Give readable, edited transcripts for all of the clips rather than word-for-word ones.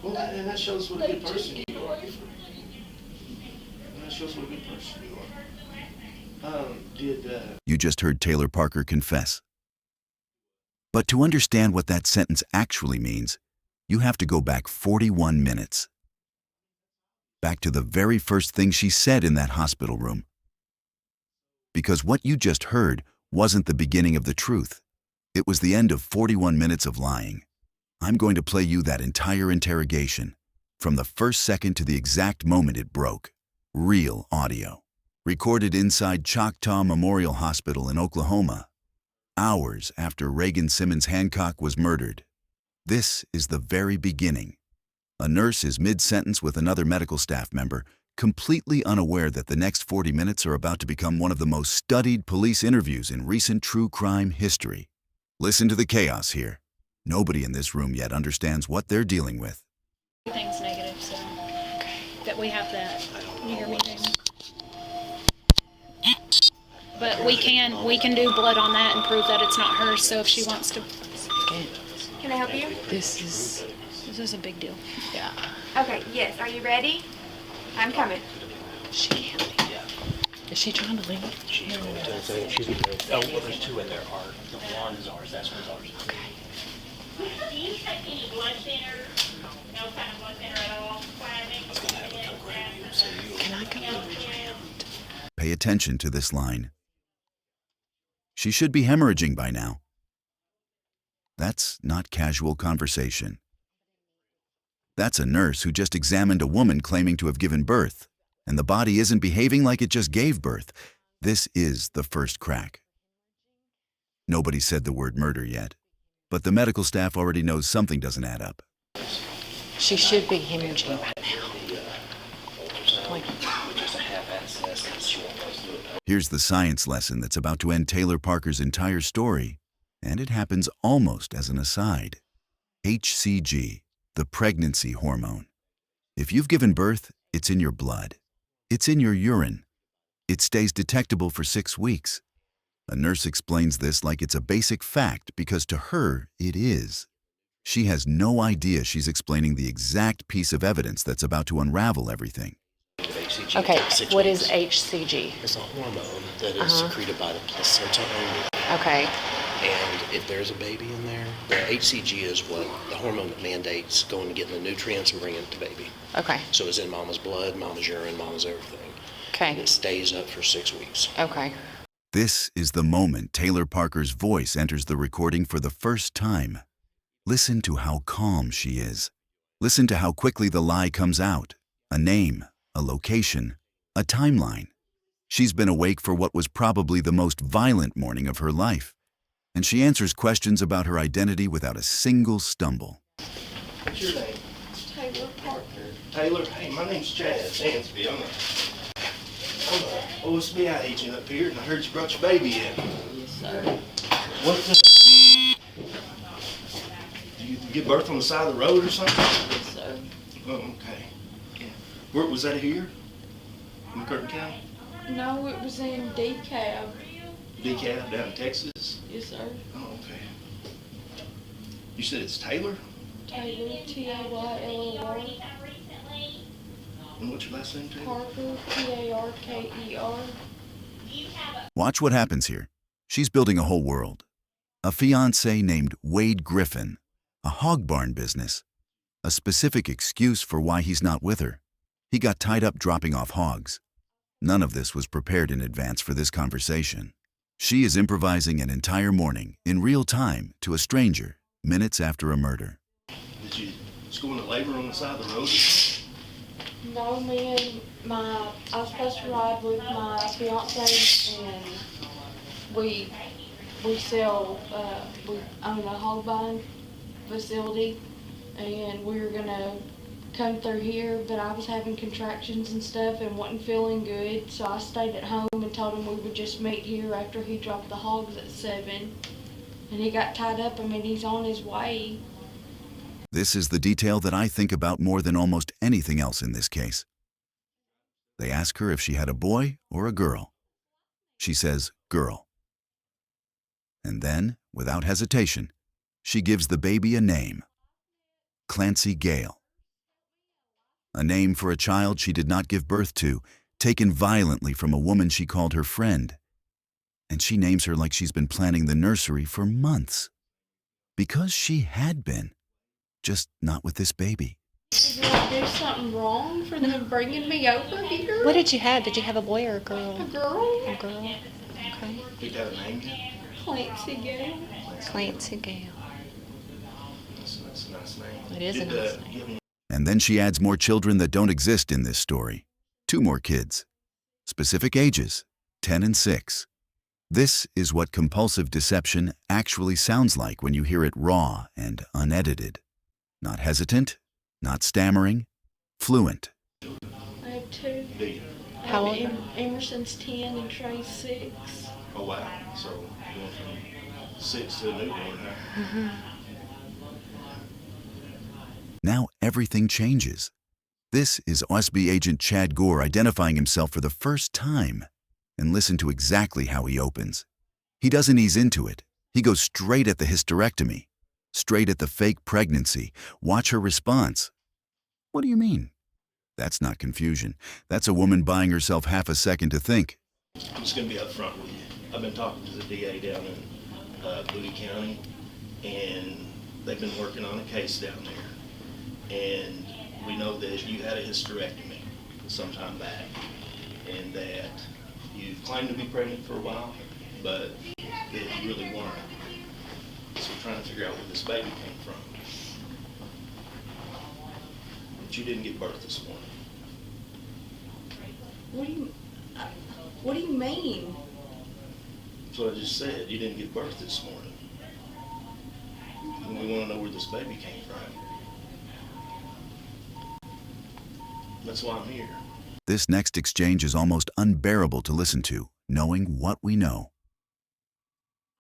Well, and that shows what a good person you are. And that shows what a good person you are. You just heard Taylor Parker confess. But to understand what that sentence actually means, you have to go back 41 minutes. Back to the very first thing she said in that hospital room. Because what you just heard wasn't the beginning of the truth. It was the end of 41 minutes of lying. I'm going to play you that entire interrogation, from the first second to the exact moment it broke. Real audio. Recorded inside Choctaw Memorial Hospital in Oklahoma, hours after Reagan Simmons Hancock was murdered. This is the very beginning. A nurse is mid-sentence with another medical staff member, completely unaware that the next 40 minutes are about to become one of the most studied police interviews in recent true crime history. Listen to the chaos here. Nobody in this room yet understands what they're dealing with. Everything's negative, so that we have that near meeting. But we can do blood on that and prove that it's not hers. So if she wants to, Can I help you? this is a big deal. Yeah. Okay, yes. Are you ready? I'm coming. She can't leave. Is she trying to leave? She's going to. She's going to. Oh, well, there's two in there. The blonde is ours. That's one's ours. Okay. Do you take any blood thinner? No kind of blood thinner at all? Can I go around? Pay attention to this line. She should be hemorrhaging by now. That's not casual conversation. That's a nurse who just examined a woman claiming to have given birth, and the body isn't behaving like it just gave birth. This is the first crack. Nobody said the word murder yet, but the medical staff already knows something doesn't add up. She should be hemorrhaging by now. Like, Here's the science lesson that's about to end Taylor Parker's entire story, and it happens almost as an aside. HCG, the pregnancy hormone. If you've given birth, it's in your blood. It's in your urine. It stays detectable for 6 weeks. A nurse explains this like it's a basic fact because to her, it is. She has no idea she's explaining the exact piece of evidence that's about to unravel everything. okay, what is HCG? It's a hormone that is secreted by the placenta only. Okay. And if there's a baby in there, the HCG is what the hormone that mandates going to get the nutrients and bringing it to baby. Okay. So it's in mama's blood, mama's urine, mama's everything. And Okay. it stays up for 6 weeks. Okay. This is the moment Taylor Parker's voice enters the recording for the first time. Listen to how calm she is. Listen to how quickly the lie comes out. A name, a location, a timeline. She's been awake for what was probably the most violent morning of her life, and she answers questions about her identity without a single stumble. What's your name? Taylor Parker. Taylor. Hey, my name's Chad Sansby. I'm a OSBI agent up here, and I heard you brought your baby in. Yes, sir. What the? Did you give birth on the side of the road or something? Yes, sir. Oh, okay. Yeah. Where was that here? In McCurtain County? No, it was in DeKalb. DeKalb down in Texas? Yes, sir. Oh, okay. You said it's Taylor? Taylor, Taylor. And what's your last name, Taylor? Parker, Parker. Watch what happens here. She's building a whole world. A fiancé named Wade Griffin, a hog barn business, a specific excuse for why he's not with her. He got tied up dropping off hogs. None of this was prepared in advance for this conversation. She is improvising an entire morning, in real time, to a stranger, minutes after a murder. Did you just go into labor on the side of the road? No, me and I was supposed to ride with my fiance, and we sell, we own a hog buying facility, and we were gonna come through here, but I was having contractions and stuff and wasn't feeling good, so I stayed at home and told him we would just meet here after he dropped the hogs at 7, and he got tied up. I mean, he's on his way. This is the detail that I think about more than almost anything else in this case. They ask her if she had a boy or a girl. She says, girl. And then, without hesitation, she gives the baby a name. Clancy Gale. A name for a child she did not give birth to, taken violently from a woman she called her friend. And she names her like she's been planning the nursery for months. Because she had been, just not with this baby. Did I do something wrong for them bringing me over here? What did you have? Did you have a boy or a girl? A girl? A girl. Okay. Did you have a name yet? Clancy Gale. Clancy Gale. That's a nice name. It is a nice name. You have any And then she adds more children that don't exist in this story. 2 more kids. Specific ages, 10 and 6. This is what compulsive deception actually sounds like when you hear it raw and unedited. Not hesitant, not stammering, fluent. I have 2. do you? How old? Emerson's 10 and Trey's 6. Oh, wow. So, going from 6 to a newborn, huh? Now everything changes. This is OSB agent Chad Gore identifying himself for the first time. And listen to exactly how he opens. He doesn't ease into it. He goes straight at the hysterectomy, straight at the fake pregnancy. Watch her response. What do you mean? That's not confusion. That's a woman buying herself half a second to think. I'm just going to be up front with you. I've been talking to the DA down in Bowie County, and they've been working on a case down there. And we know that you had a hysterectomy some time back, and that you claimed to be pregnant for a while, but that you really weren't. So we're trying to figure out where this baby came from. But you didn't give birth this morning. What do you mean? That's what I just said. You didn't give birth this morning. And we want to know where this baby came from. That's why I'm here. This next exchange is almost unbearable to listen to, knowing what we know.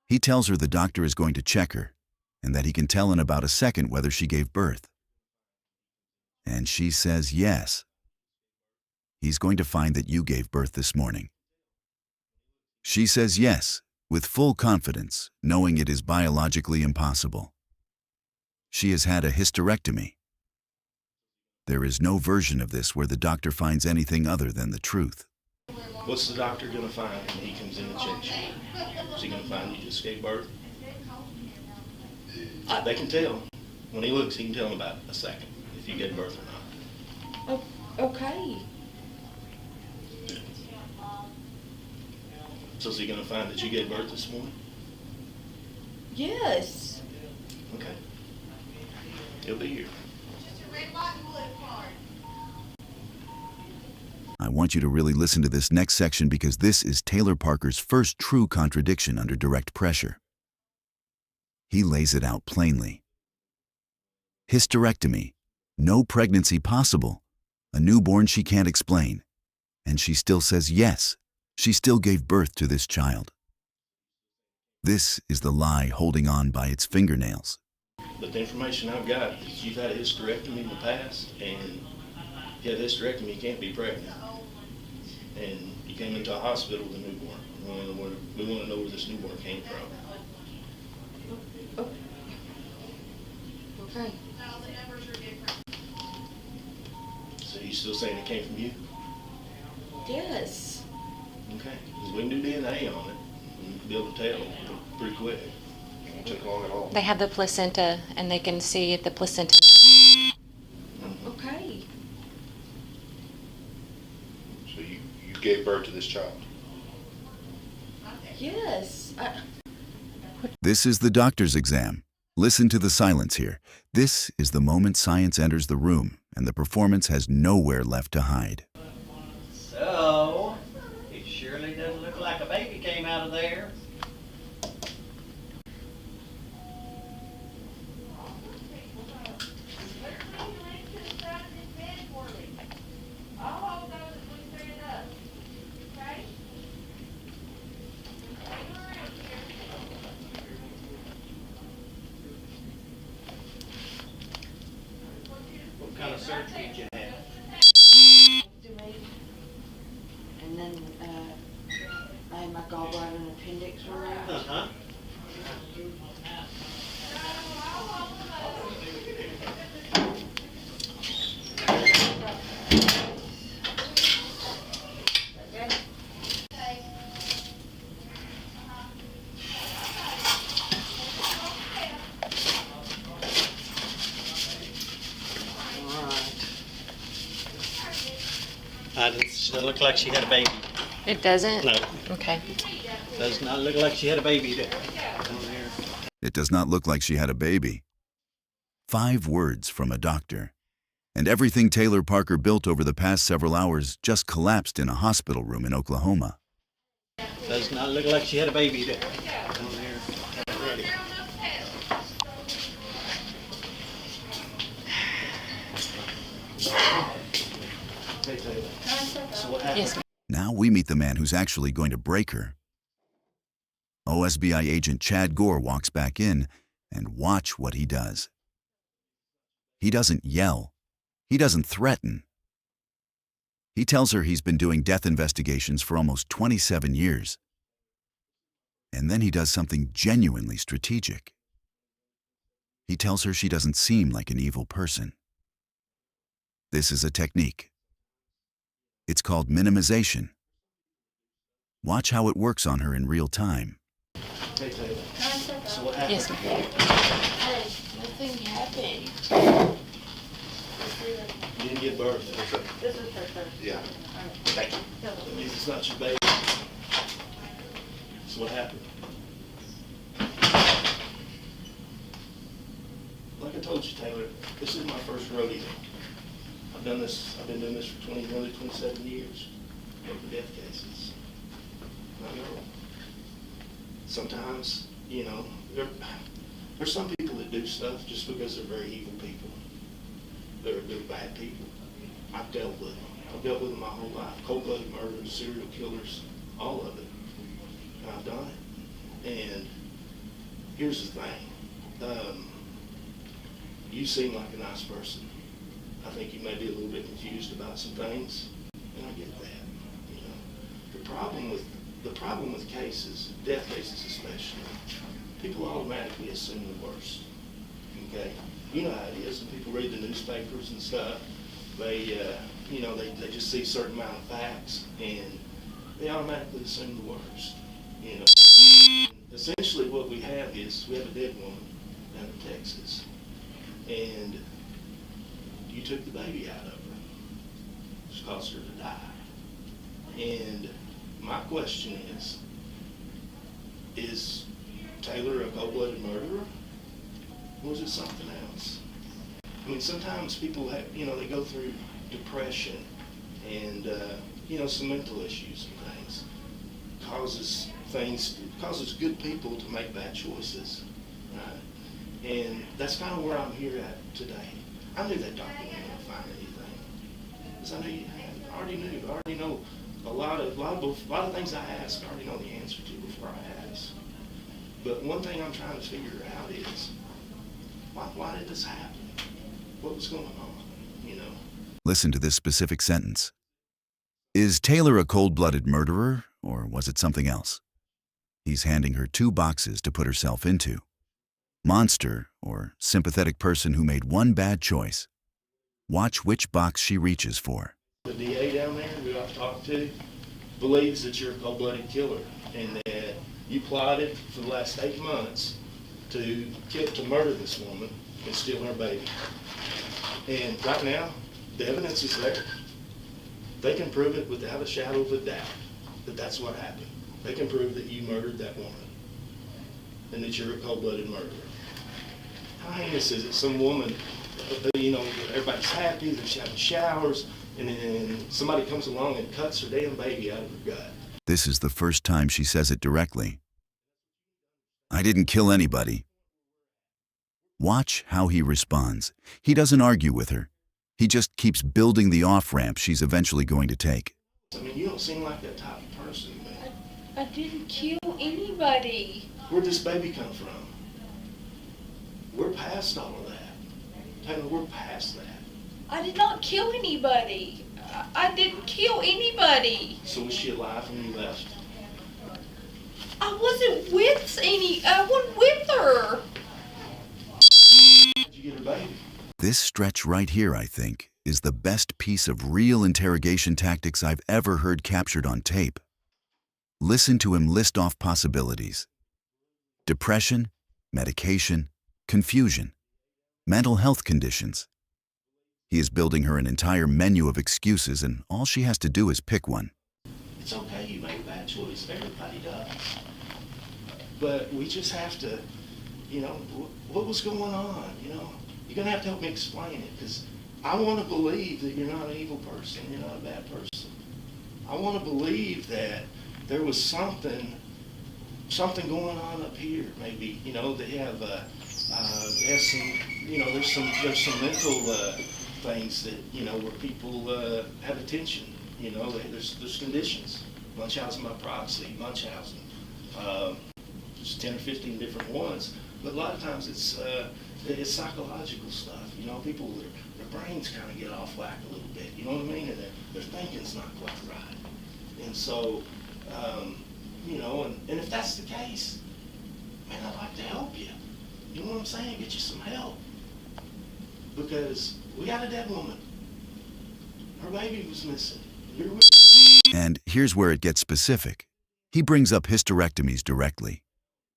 He tells her the doctor is going to check her, and that he can tell in about a second whether she gave birth. And she says yes. He's going to find that you gave birth this morning. She says yes, with full confidence, knowing it is biologically impossible. She has had a hysterectomy. There is no version of this where the doctor finds anything other than the truth. What's the doctor going to find when he comes in and checks you? Is he going to find you just gave birth? They can tell. When he looks, he can tell in about a second if you gave birth or not. Okay. So is he going to find that you gave birth this morning? Yes. Okay. He'll be here. I want you to really listen to this next section because this is Taylor Parker's first true contradiction under direct pressure. He lays it out plainly. Hysterectomy, no pregnancy possible, a newborn she can't explain. And she still says yes, she still gave birth to this child. This is the lie holding on by its fingernails. But the information I've got is you've had a hysterectomy in the past, and if you had a hysterectomy, you can't be pregnant. And you came into a hospital with a newborn. We want to know where this newborn came from. Okay. So you still saying it came from you? Yes. Okay. Because we can do DNA on it and be able to tell pretty quick. It won't take long at all. They have the placenta, and they can see if the placenta matches. Okay. So you gave birth to this child? Yes. This is the doctor's exam. Listen to the silence here. This is the moment science enters the room, and the performance has nowhere left to hide. So, it surely doesn't look like a baby came out of there. What kind of surgery did you have? And then I had my gallbladder and appendix removed. Uh-huh. Doesn't look like she had a baby. It doesn't? No, Okay. does not look like she had a baby there. It does not look like she had a baby. 5 words from a doctor. And everything Taylor Parker built over the past several hours just collapsed in a hospital room in Oklahoma. Does not look like she had a baby there. Ready. Hey, Taylor. So what happened? Yes, ma'am. Now we meet the man who's actually going to break her. OSBI agent Chad Gore walks back in, and watch what he does. He doesn't yell. He doesn't threaten. He tells her he's been doing death investigations for almost 27 years. And then he does something genuinely strategic. He tells her she doesn't seem like an evil person. This is a technique. It's called minimization. Watch how it works on her in real time. Hey, Taylor. So what happened? Yes, ma'am. Hey, nothing happened. You didn't give birth. This is her first. Yeah. That means it's not your baby. So what happened? Like I told you, Taylor, this is my first rodeo. I've been doing this for nearly 27 years. Over death cases. I know. Sometimes, you know, there's some people that do stuff just because they're very evil people. They're bad people. I've dealt with them. I've dealt with them my whole life. Cold-blooded murderers, serial killers, all of it. And I've done it. And here's the thing. You seem like a nice person. I think you may be a little bit confused about some things, and I get that. You know, the problem with cases, death cases especially, people automatically assume the worst. Okay, you know how it is. When people read the newspapers and stuff, they just see a certain amount of facts and they automatically assume the worst. You know, essentially what we have a dead woman down in Texas, and you took the baby out of her. Just caused her to die. And my question is Taylor a cold-blooded murderer? Or was it something else? I mean, sometimes people have, they go through depression and, some mental issues and things. Causes good people to make bad choices, right? And that's kind of where I'm here at today. I knew that doctor wasn't going to find anything. Because I already knew. I already know a lot of things I ask, I already know the answer to before I ask. But one thing I'm trying to figure out is, why did this happen? What was going on, Listen to this specific sentence. Is Taylor a cold-blooded murderer, or was it something else? He's handing her 2 boxes to put herself into. Monster, or sympathetic person who made one bad choice. Watch which box she reaches for. The DA down there who I've talked to believes that you're a cold-blooded killer and that you plotted for the last 8 months to murder this woman and steal her baby. And right now, the evidence is there. They can prove it without a shadow of a doubt that that's what happened. They can prove that you murdered that woman and that you're a cold-blooded murderer. How heinous is it? Some woman, everybody's happy, they're having showers, and then somebody comes along and cuts her damn baby out of her gut. This is the first time she says it directly. I didn't kill anybody. Watch how he responds. He doesn't argue with her. He just keeps building the off-ramp she's eventually going to take. I mean, you don't seem like that type of person, man. I didn't kill anybody. Where'd this baby come from? We're past all of that. Taylor, we're past that. I did not kill anybody. I didn't kill anybody. So was she alive when you left? I wasn't with her. How'd you get her baby? This stretch right here, I think, is the best piece of real interrogation tactics I've ever heard captured on tape. Listen to him list off possibilities. Depression, medication, confusion, mental health conditions. He is building her an entire menu of excuses, and all she has to do is pick one. It's okay, you made a bad choice, everybody does. But we just have to, what was going on, You're gonna have to help me explain it, because I want to believe that you're not an evil person, you're not a bad person. I want to believe that there was something going on up here, maybe, they have some, there's some mental things that, where people have attention, there's conditions. Munchausen by proxy, Munchausen, there's 10 or 15 different ones, but a lot of times it's psychological stuff, people, their brains kind of get off whack a little bit, you know what I mean, and their thinking's not quite right. And so, and if that's the case, man, I'd like to help you. You know what I'm saying? Get you some help. Because we got a dead woman. Her baby was missing. You're with me. And here's where it gets specific. He brings up hysterectomies directly.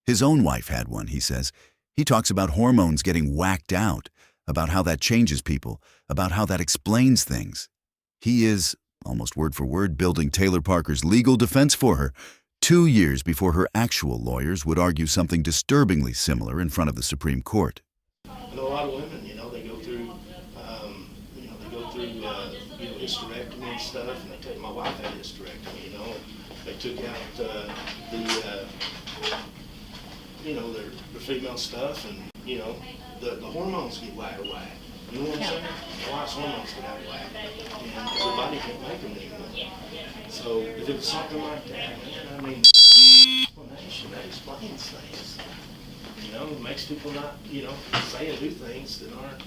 His own wife had one, he says. He talks about hormones getting whacked out, about how that changes people, about how that explains things. He is, almost word for word, building Taylor Parker's legal defense for her, 2 years before her actual lawyers would argue something disturbingly similar in front of the Supreme Court. I know a lot of women, they go through, hysterectomy and stuff, and they take, my wife had hysterectomy, they took out their female stuff, and, the hormones get out of whack. You know what I'm saying? My wife's hormones get out of whack, and her body can't make them anymore. So if it was something like that, man, explanation, that explains things. It makes people not, say and do things that aren't,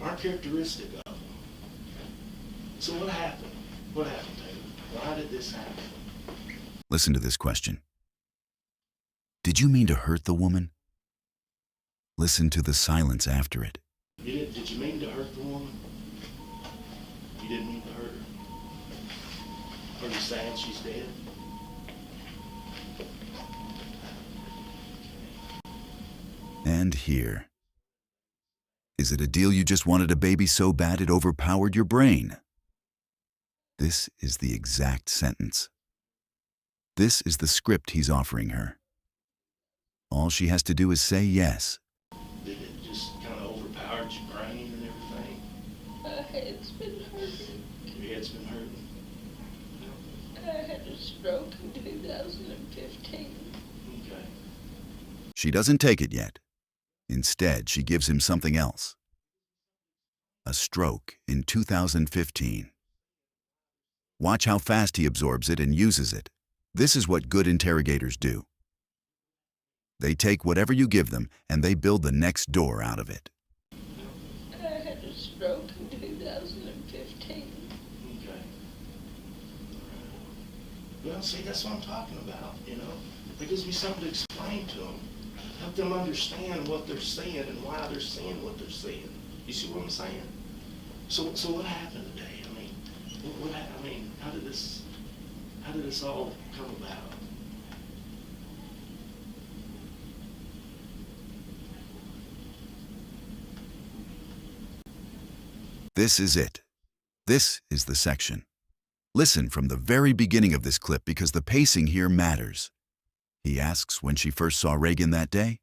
aren't characteristic of them. So what happened? What happened, Taylor? Why did this happen? Listen to this question. Did you mean to hurt the woman? Listen to the silence after it. Did you mean to hurt the woman? You didn't mean to hurt her? Are you sad she's dead? And here. Is it a deal you just wanted a baby so bad it overpowered your brain? This is the exact sentence. This is the script he's offering her. All she has to do is say yes. Did it just kind of overpowered your brain and everything? My head's been hurting. Your head's been hurting? I had a stroke in 2015. Okay. She doesn't take it yet. Instead, she gives him something else. A stroke in 2015. Watch how fast he absorbs it and uses it. This is what good interrogators do. They take whatever you give them and they build the next door out of it. I had a stroke in 2015. Okay. Well, see, that's what I'm talking about, It gives me something to explain to them. Help them understand what they're seeing and why they're seeing what they're seeing. You see what I'm saying? So what happened today? How did this all come about? This is it. This is the section. Listen from the very beginning of this clip because the pacing here matters. He asks when she first saw Reagan that day,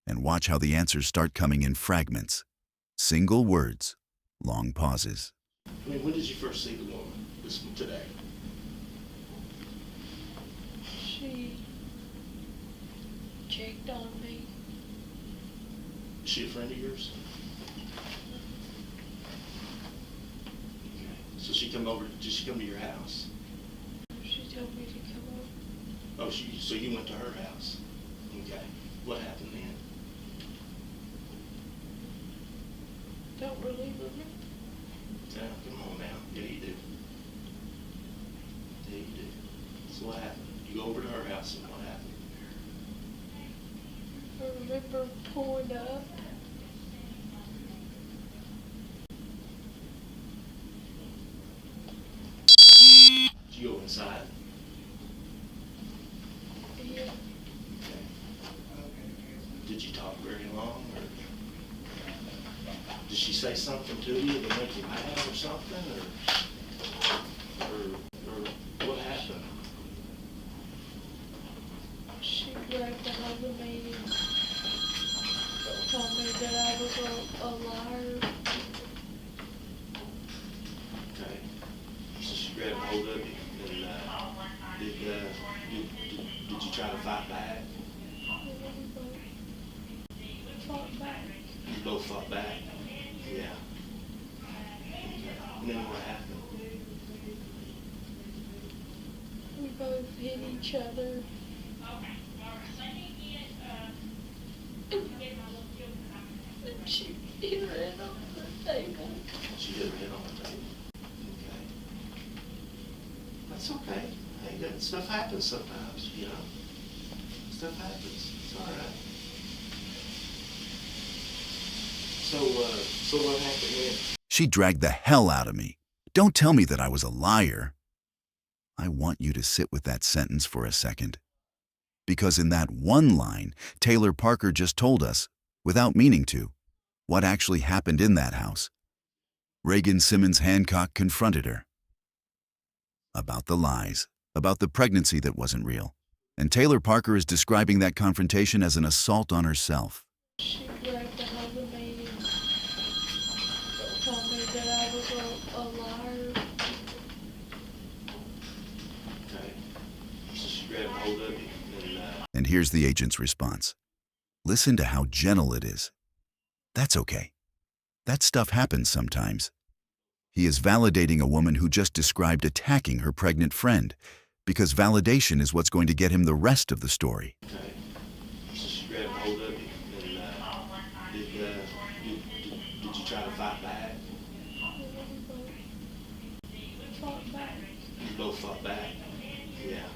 and watch how the answers start coming in fragments. Single words, long pauses. When did you first see the woman? Today? She checked on me. Is she a friend of yours? Okay. So did she come to your house? She told me to come over. Oh, so you went to her house? Okay. What happened then? Don't really remember. Yeah, come on now. Yeah, you do. Yeah, you do. So what happened? You go over to her house and what happened? I remember pulling up. Did you go inside? Yeah. Okay. Did you talk very long, or did she say say something to you to make you mad or something, or what happened? She grabbed a hold of me and told me that I was a liar. Okay. So she grabbed hold of you, and did you try to fight back? We both fought back. You both fought back? Yeah. Okay. And then what happened? We both hit each other. And she hit her head on the table. She hit her head on the table. Okay. That's okay. Hey, that stuff happens sometimes, you know? Stuff happens. It's all right. So what happened then? She dragged the hell out of me. Don't tell me that I was a liar. I want you to sit with that sentence for a second. Because in that one line, Taylor Parker just told us, without meaning to, what actually happened in that house. Reagan Simmons Hancock confronted her. About the lies, about the pregnancy that wasn't real. And Taylor Parker is describing that confrontation as an assault on herself. She grabbed a hold of me and told me that I was a liar. Okay. So she grabbed hold of you, And here's the agent's response. Listen to how gentle it is. That's okay. That stuff happens sometimes. He is validating a woman who just described attacking her pregnant friend, because validation is what's going to get him the rest of the story. okay. So she grabbed hold of you, and did you try to fight back? We both fought back. You both fought back? Yeah.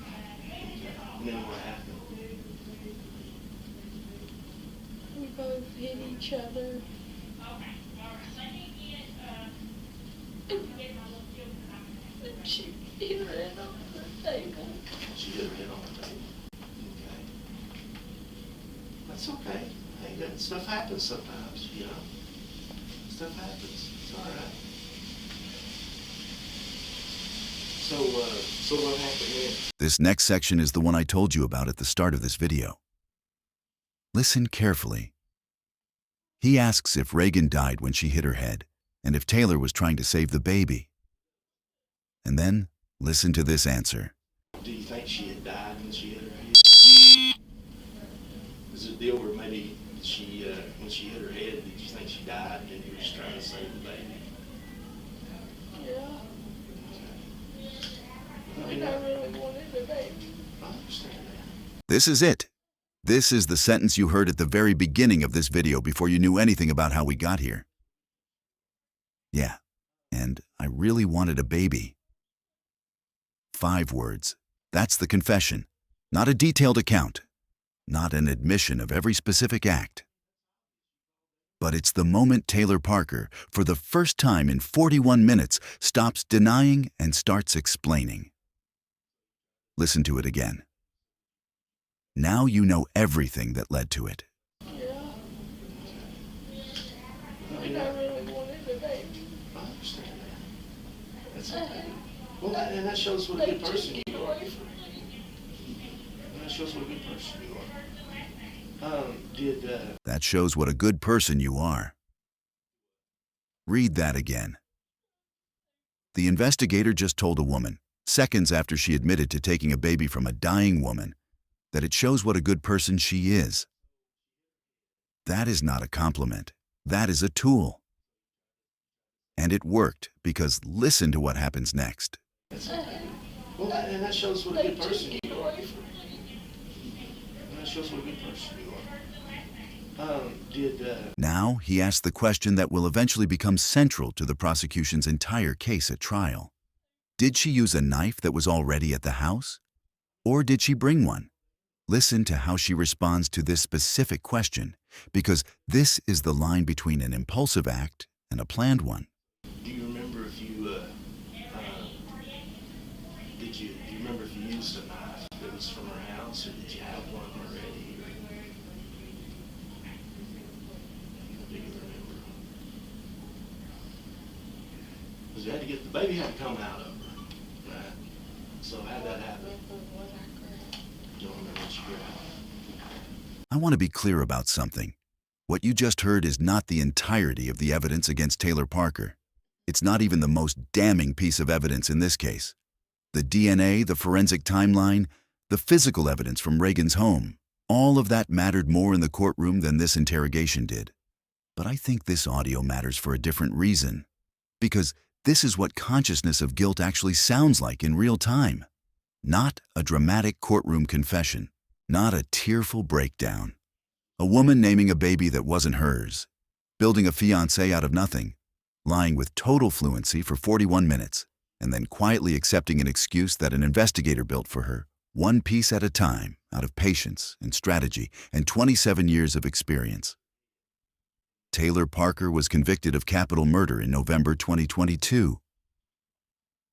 Okay. And then what happened? We both hit each other. And she hit her head on the table. She hit her head on the table. Okay. That's okay. Hey, that stuff happens sometimes, you know? Stuff happens. It's all right. So what happened then? This next section is the one I told you about at the start of this video. Listen carefully. He asks if Reagan died when she hit her head, and if Taylor was trying to save the baby. And then, listen to this answer. Do you think she had died when she hit her head? Is it a deal where maybe she, when she hit her head, did you think she died and you were just trying to save the baby? Yeah. I And I really wanted the baby. I understand that. This is it. This is the sentence you heard at the very beginning of this video before you knew anything about how we got here. Yeah, and I really wanted a baby. 5 words. That's the confession. Not a detailed account. Not an admission of every specific act. But it's the moment Taylor Parker, for the first time in 41 minutes, stops denying and starts explaining. Listen to it again. Now you know everything that led to it. Yeah. And I really wanted the baby. I understand that. That's okay. Well, and that shows what a They good took person it you are. away from me. That shows what a good person you are. That shows what a good person you are. Read that again. The investigator just told a woman, seconds after she admitted to taking a baby from a dying woman, that it shows what a good person she is. That is not a compliment. That is a tool. And it worked, because listen to what happens next. That's okay. Well, and that shows what a They good took person it you are. away from me. And that shows what a good person you are. Now he asks the question that will eventually become central to the prosecution's entire case at trial. Did she use a knife that was already at the house? Or did she bring one? Listen to how she responds to this specific question, because this is the line between an impulsive act and a planned one. Do you remember if you, do you remember if you used a knife that was from her house, or did you have one already? Do you remember? baby had to come out of her, right? So how'd that happen? Don't remember what she grabbed. I want to be clear about something. What you just heard is not the entirety of the evidence against Taylor Parker. It's not even the most damning piece of evidence in this case. The DNA, the forensic timeline, the physical evidence from Reagan's home, all of that mattered more in the courtroom than this interrogation did. But I think this audio matters for a different reason. Because this is what consciousness of guilt actually sounds like in real time. Not a dramatic courtroom confession, not a tearful breakdown. A woman naming a baby that wasn't hers, building a fiancé out of nothing, lying with total fluency for 41 minutes, and then quietly accepting an excuse that an investigator built for her, one piece at a time, out of patience and strategy and 27 years of experience. Taylor Parker was convicted of capital murder in November 2022.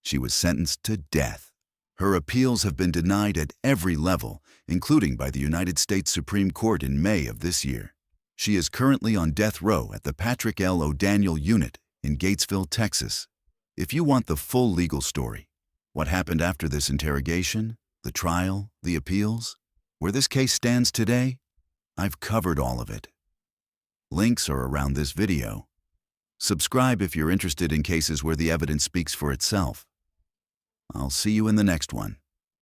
She was sentenced to death. Her appeals have been denied at every level, including by the United States Supreme Court in May of this year. She is currently on death row at the Patrick L. O'Daniel Unit in Gatesville, Texas. If you want the full legal story, what happened after this interrogation, the trial, the appeals, where this case stands today, I've covered all of it. Links are around this video. Subscribe if you're interested in cases where the evidence speaks for itself. I'll see you in the next one.